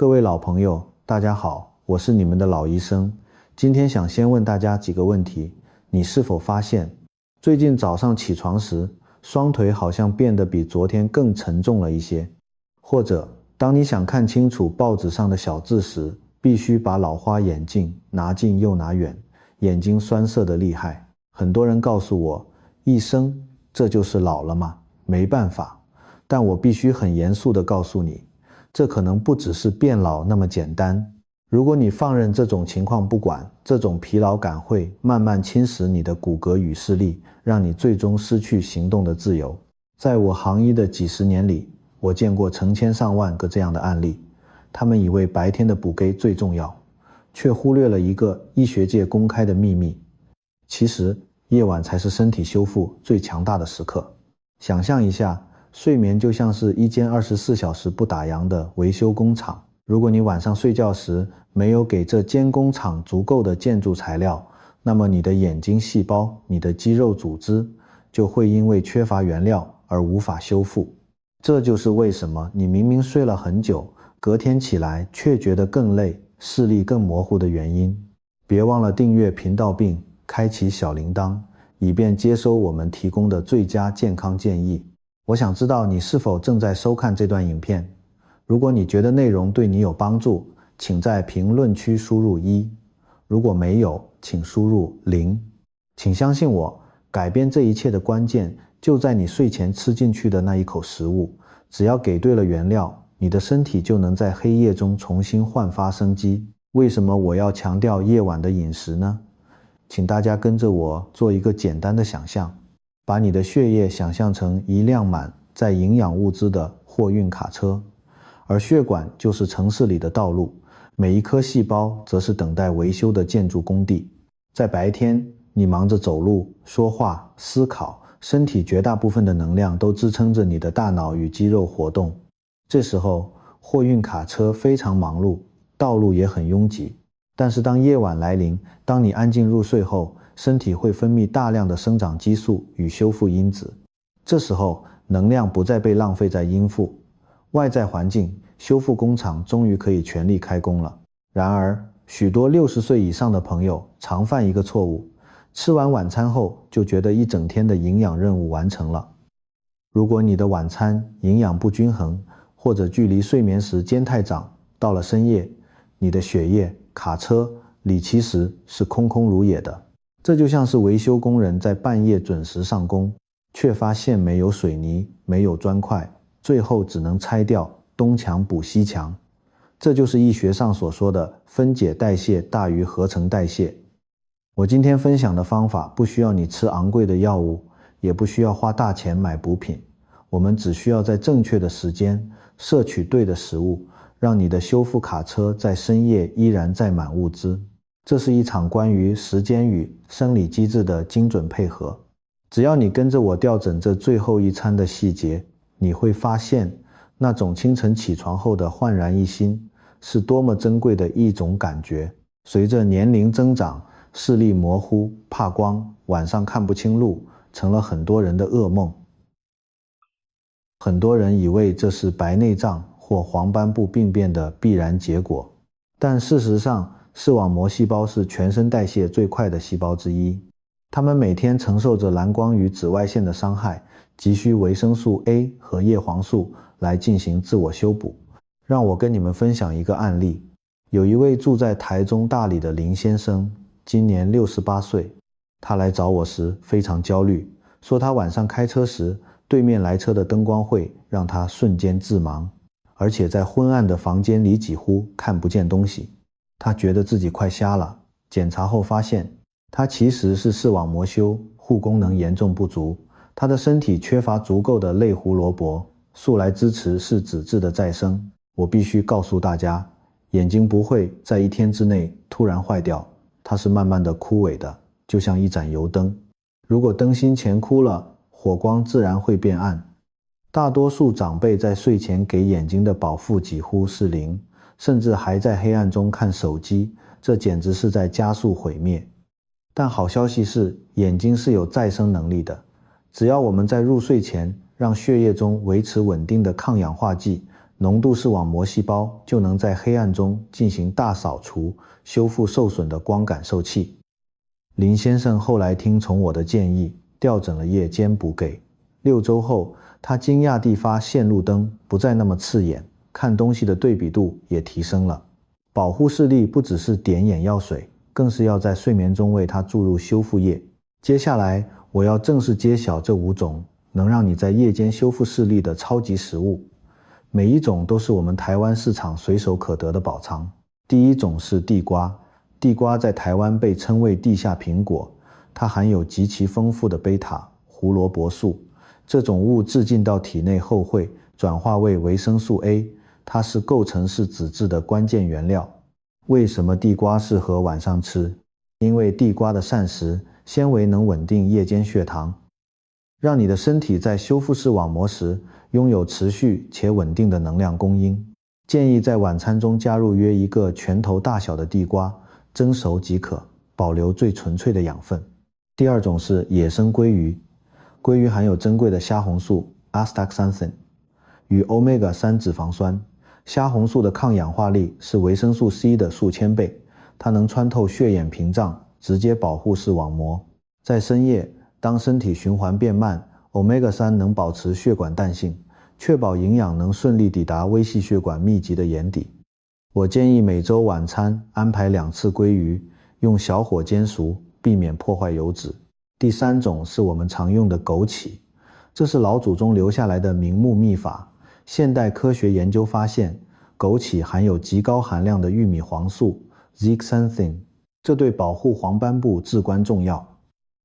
各位老朋友，大家好，我是你们的老医生。今天想先问大家几个问题：你是否发现，最近早上起床时，双腿好像变得比昨天更沉重了一些？或者，当你想看清楚报纸上的小字时，必须把老花眼镜拿近又拿远，眼睛酸涩得厉害。很多人告诉我，医生，这就是老了吗？没办法，但我必须很严肃地告诉你，这可能不只是变老那么简单。如果你放任这种情况不管，这种疲劳感会慢慢侵蚀你的骨骼与视力，让你最终失去行动的自由。在我行医的几十年里，我见过成千上万个这样的案例，他们以为白天的补给最重要，却忽略了一个医学界公开的秘密。其实，夜晚才是身体修复最强大的时刻。想象一下，睡眠就像是一间24小时不打烊的维修工厂。如果你晚上睡觉时没有给这间工厂足够的建筑材料，那么你的眼睛细胞、你的肌肉组织就会因为缺乏原料而无法修复。这就是为什么你明明睡了很久，隔天起来却觉得更累、视力更模糊的原因。别忘了订阅频道并开启小铃铛，以便接收我们提供的最佳健康建议。我想知道你是否正在收看这段影片。如果你觉得内容对你有帮助，请在评论区输入1，如果没有，请输入0。请相信我，改变这一切的关键就在你睡前吃进去的那一口食物。只要给对了原料，你的身体就能在黑夜中重新焕发生机。为什么我要强调夜晚的饮食呢？请大家跟着我做一个简单的想象，把你的血液想象成一辆满载营养物资的货运卡车，而血管就是城市里的道路，每一颗细胞则是等待维修的建筑工地。在白天，你忙着走路、说话、思考，身体绝大部分的能量都支撑着你的大脑与肌肉活动。这时候，货运卡车非常忙碌，道路也很拥挤。但是当夜晚来临，当你安静入睡后，身体会分泌大量的生长激素与修复因子。这时候，能量不再被浪费在应付外在环境，修复工厂终于可以全力开工了。然而，许多60岁以上的朋友常犯一个错误，吃完晚餐后就觉得一整天的营养任务完成了。如果你的晚餐营养不均衡，或者距离睡眠时间太长，到了深夜，你的血液卡车里其实是空空如也的。这就像是维修工人在半夜准时上工，却发现没有水泥，没有砖块，最后只能拆掉东墙补西墙。这就是医学上所说的分解代谢大于合成代谢。我今天分享的方法不需要你吃昂贵的药物，也不需要花大钱买补品，我们只需要在正确的时间摄取对的食物，让你的修复卡车在深夜依然载满物资。这是一场关于时间与生理机制的精准配合。只要你跟着我调整这最后一餐的细节，你会发现那种清晨起床后的焕然一新是多么珍贵的一种感觉。随着年龄增长，视力模糊、怕光，晚上看不清路，成了很多人的噩梦。很多人以为这是白内障或黄斑部病变的必然结果，但事实上，视网膜细胞是全身代谢最快的细胞之一。它们每天承受着蓝光与紫外线的伤害，急需维生素 A 和叶黄素来进行自我修补。让我跟你们分享一个案例。有一位住在台中大里的林先生，今年68岁。他来找我时非常焦虑，说他晚上开车时，对面来车的灯光会让他瞬间致盲，而且在昏暗的房间里几乎看不见东西。他觉得自己快瞎了，检查后发现他其实是视网膜修护功能严重不足，他的身体缺乏足够的类胡萝卜素来支持视脂质的再生。我必须告诉大家，眼睛不会在1天之内突然坏掉，它是慢慢的枯萎的，就像一盏油灯。如果灯芯前枯了，火光自然会变暗。大多数长辈在睡前给眼睛的保护几乎是0，甚至还在黑暗中看手机，这简直是在加速毁灭。但好消息是，眼睛是有再生能力的。只要我们在入睡前让血液中维持稳定的抗氧化剂，浓度视网膜细胞就能在黑暗中进行大扫除，修复受损的光感受器。林先生后来听从我的建议，调整了夜间补给。6周后，他惊讶地发现路灯不再那么刺眼，看东西的对比度也提升了。保护视力不只是点眼药水，更是要在睡眠中为他注入修复液。接下来，我要正式揭晓这5种能让你在夜间修复视力的超级食物。每一种都是我们台湾市场随手可得的宝藏。第一种是地瓜。地瓜在台湾被称为地下苹果，它含有极其丰富的贝塔胡萝卜素。这种物质进到体内后会转化为维生素 A， 它是构成视紫质的关键原料。为什么地瓜适合晚上吃？因为地瓜的膳食纤维能稳定夜间血糖，让你的身体在修复视网膜时拥有持续且稳定的能量供应。建议在晚餐中加入约1个拳头大小的地瓜，蒸熟即可，保留最纯粹的养分。第二种是野生鲑鱼。鲑鱼含有珍贵的虾红素 astaxanthin 与 omega-3 脂肪酸。虾红素的抗氧化力是维生素 C 的数千倍，它能穿透血眼屏障，直接保护视网膜。在深夜，当身体循环变慢， omega-3 能保持血管弹性，确保营养能顺利抵达微细血管密集的眼底。我建议每周晚餐安排2次鲑鱼，用小火煎熟，避免破坏油脂。第3种是我们常用的枸杞，这是老祖宗留下来的明目秘法。现代科学研究发现，枸杞含有极高含量的玉米黄素 zeaxanthin， 这对保护黄斑部至关重要。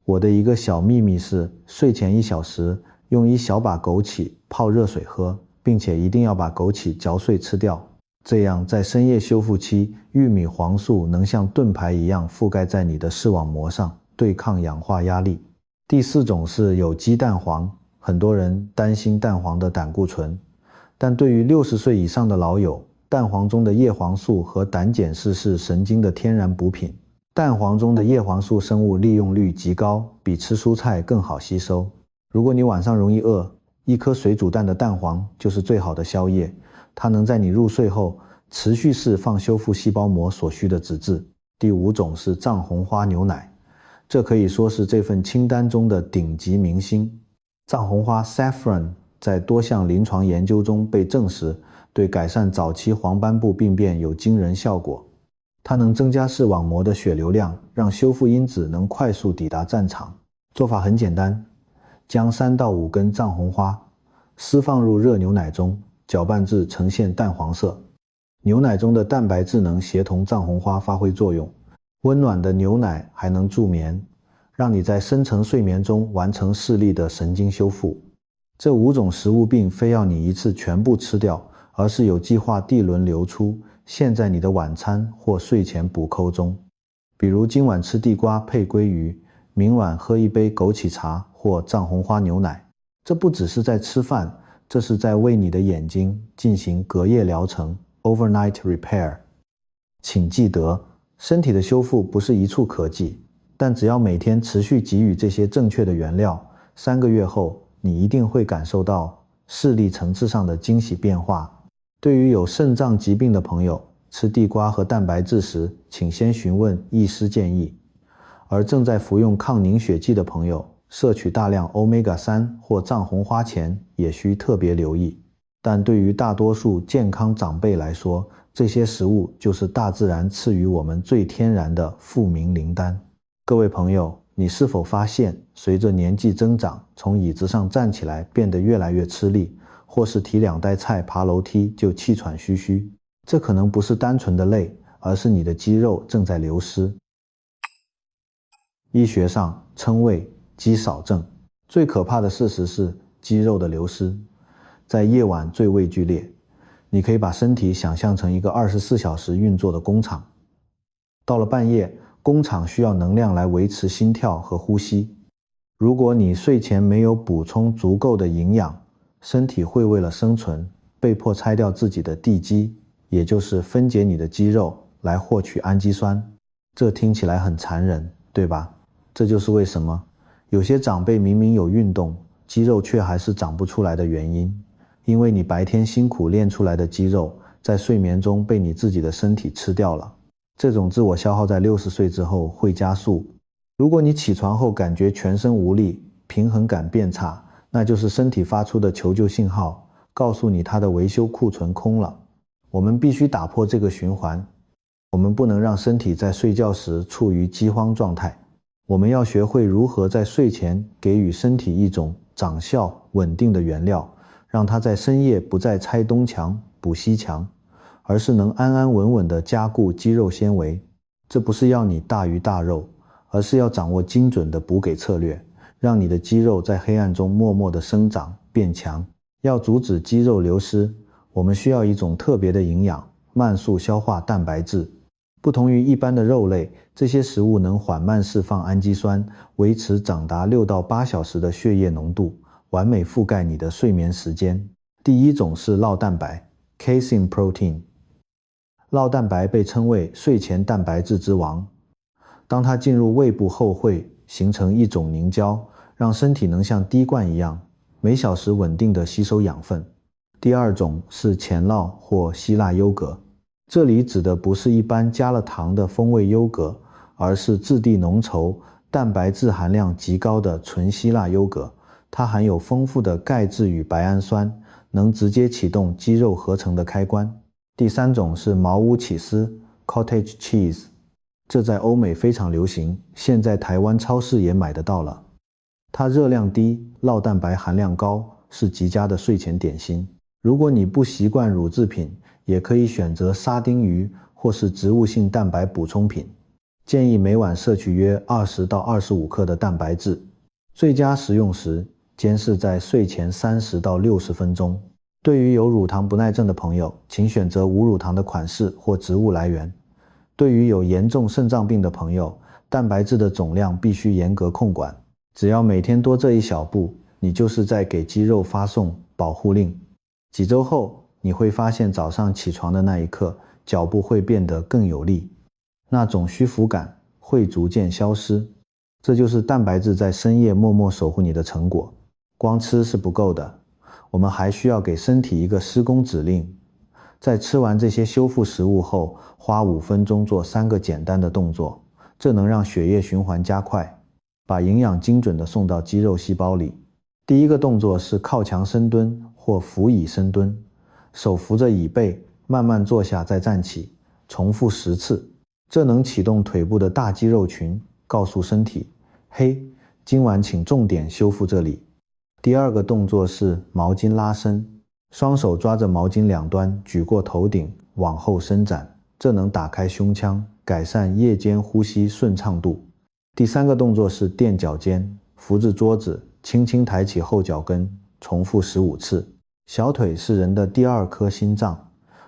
我的一个小秘密是，睡前1小时用1小把枸杞泡热水喝，并且一定要把枸杞嚼碎吃掉。这样在深夜修复期，玉米黄素能像盾牌一样覆盖在你的视网膜上，对抗氧化压力。第4种是有机蛋黄。很多人担心蛋黄的胆固醇，但对于60岁以上的老友，蛋黄中的叶黄素和胆碱是神经的天然补品。蛋黄中的叶黄素生物利用率极高，比吃蔬菜更好吸收。如果你晚上容易饿，一颗水煮蛋的蛋黄就是最好的宵夜，它能在你入睡后持续释放修复细胞膜所需的脂质。第5种是藏红花牛奶，这可以说是这份清单中的顶级明星。藏红花 saffron 在多项临床研究中被证实对改善早期黄斑部病变有惊人效果。它能增加视网膜的血流量，让修复因子能快速抵达战场。做法很简单，将3到5根藏红花施放入热牛奶中，搅拌至呈现淡黄色。牛奶中的蛋白质能协同藏红花发挥作用，温暖的牛奶还能助眠，让你在深层睡眠中完成视力的神经修复。这5种食物并非要你一次全部吃掉，而是有计划地轮流出，现在你的晚餐或睡前补扣中。比如今晚吃地瓜配鲑鱼，明晚喝一杯枸杞茶或藏红花牛奶。这不只是在吃饭，这是在为你的眼睛进行隔夜疗程 overnight repair。 请记得，身体的修复不是一触可及，但只要每天持续给予这些正确的原料，3个月后你一定会感受到视力层次上的惊喜变化。对于有肾脏疾病的朋友，吃地瓜和蛋白质时，请先询问医师建议。而正在服用抗凝血剂的朋友，摄取大量 Omega-3 或藏红花前也需特别留意。但对于大多数健康长辈来说，这些食物就是大自然赐予我们最天然的富民灵丹。各位朋友，你是否发现随着年纪增长，从椅子上站起来变得越来越吃力，或是提2袋菜爬楼梯就气喘吁吁？这可能不是单纯的累，而是你的肌肉正在流失。医学上称为肌少症。最可怕的事实是肌肉的流失在夜晚最为剧烈。你可以把身体想象成一个24小时运作的工厂。到了半夜，工厂需要能量来维持心跳和呼吸。如果你睡前没有补充足够的营养，身体会为了生存被迫拆掉自己的地基，也就是分解你的肌肉来获取氨基酸。这听起来很残忍，对吧？这就是为什么有些长辈明明有运动，肌肉却还是长不出来的原因。因为你白天辛苦练出来的肌肉，在睡眠中被你自己的身体吃掉了。这种自我消耗在60岁之后会加速。如果你起床后感觉全身无力，平衡感变差，那就是身体发出的求救信号，告诉你它的维修库存空了。我们必须打破这个循环，我们不能让身体在睡觉时处于饥荒状态。我们要学会如何在睡前给予身体一种长效稳定的原料，让它在深夜不再拆东墙补西墙，而是能安安稳稳地加固肌肉纤维。这不是要你大鱼大肉，而是要掌握精准的补给策略，让你的肌肉在黑暗中默默地生长变强。要阻止肌肉流失，我们需要一种特别的营养——慢速消化蛋白质。不同于一般的肉类，这些食物能缓慢释放氨基酸，维持长达6到8小时的血液浓度，完美覆盖你的睡眠时间。第一种是酪蛋白 （Casein Protein）。酪蛋白被称为睡前蛋白质之王。当它进入胃部后会形成一种凝胶，让身体能像滴灌一样，每小时稳定地吸收养分。第二种是前酪或希腊优格。这里指的不是一般加了糖的风味优格，而是质地浓稠、蛋白质含量极高的纯希腊优格。它含有丰富的钙质与白氨酸，能直接启动肌肉合成的开关。第三种是茅屋起司 （Cottage Cheese）， 这在欧美非常流行，现在台湾超市也买得到了。它热量低，酪蛋白含量高，是极佳的睡前点心。如果你不习惯乳制品，也可以选择沙丁鱼或是植物性蛋白补充品。建议每晚摄取约20到25克的蛋白质。最佳食用时间是在睡前30到60分钟。对于有乳糖不耐症的朋友，请选择无乳糖的款式或植物来源。对于有严重肾脏病的朋友，蛋白质的总量必须严格控管。只要每天多这一小步，你就是在给肌肉发送保护令。几周后，你会发现早上起床的那一刻，脚步会变得更有力，那种虚浮感会逐渐消失。这就是蛋白质在深夜默默守护你的成果。光吃是不够的，我们还需要给身体一个施工指令。在吃完这些修复食物后，花5分钟做3个简单的动作，这能让血液循环加快，把营养精准地送到肌肉细胞里。第一个动作是靠墙深蹲或扶椅深蹲。手扶着椅背，慢慢坐下再站起，重复10次。这能启动腿部的大肌肉群，告诉身体，嘿，今晚请重点修复这里。第二个动作是毛巾拉伸，双手抓着毛巾两端举过头顶，往后伸展，这能打开胸腔，改善夜间呼吸顺畅度。第三个动作是垫脚尖，扶着桌子，轻轻抬起后脚跟，重复15次。小腿是人的第2颗心脏，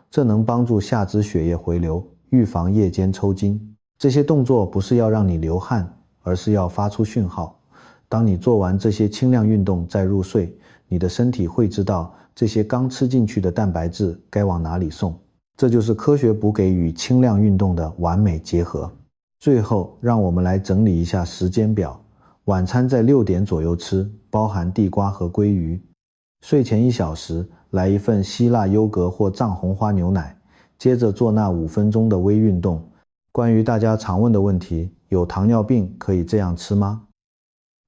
这能帮助下肢血液回流，预防夜间抽筋。这些动作不是要让你流汗，而是要发出讯号。当你做完这些轻量运动再入睡，你的身体会知道这些刚吃进去的蛋白质该往哪里送。这就是科学补给与轻量运动的完美结合。最后，让我们来整理一下时间表。晚餐在6点左右吃，包含地瓜和鲑鱼。睡前1小时，来一份希腊优格或藏红花牛奶，接着做那5分钟的微运动。关于大家常问的问题，有糖尿病可以这样吃吗？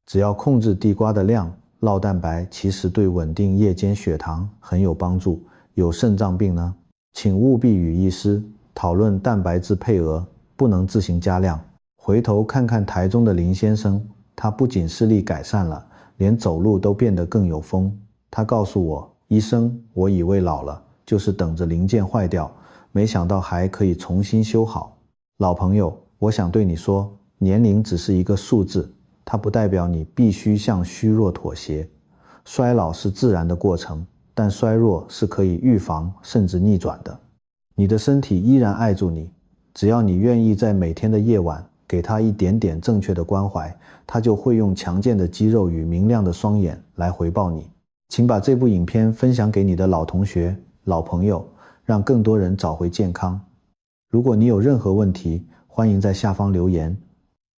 只要控制地瓜的量，酪蛋白其实对稳定夜间血糖很有帮助。有肾脏病呢？请务必与医师讨论蛋白质配额，不能自行加量。回头看看台中的林先生，他不仅视力改善了，连走路都变得更有风。他告诉我，医生，我以为老了，就是等着零件坏掉，没想到还可以重新修好。老朋友，我想对你说，年龄只是一个数字，它不代表你必须向虚弱妥协。衰老是自然的过程，但衰弱是可以预防甚至逆转的。你的身体依然爱着你，只要你愿意在每天的夜晚给它一点点正确的关怀，它就会用强健的肌肉与明亮的双眼来回报你。请把这部影片分享给你的老同学、老朋友，让更多人找回健康。如果你有任何问题，欢迎在下方留言，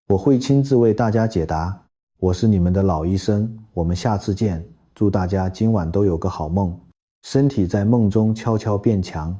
我会亲自为大家解答。我是你们的老医生，我们下次见，祝大家今晚都有个好梦。身体在梦中悄悄变强，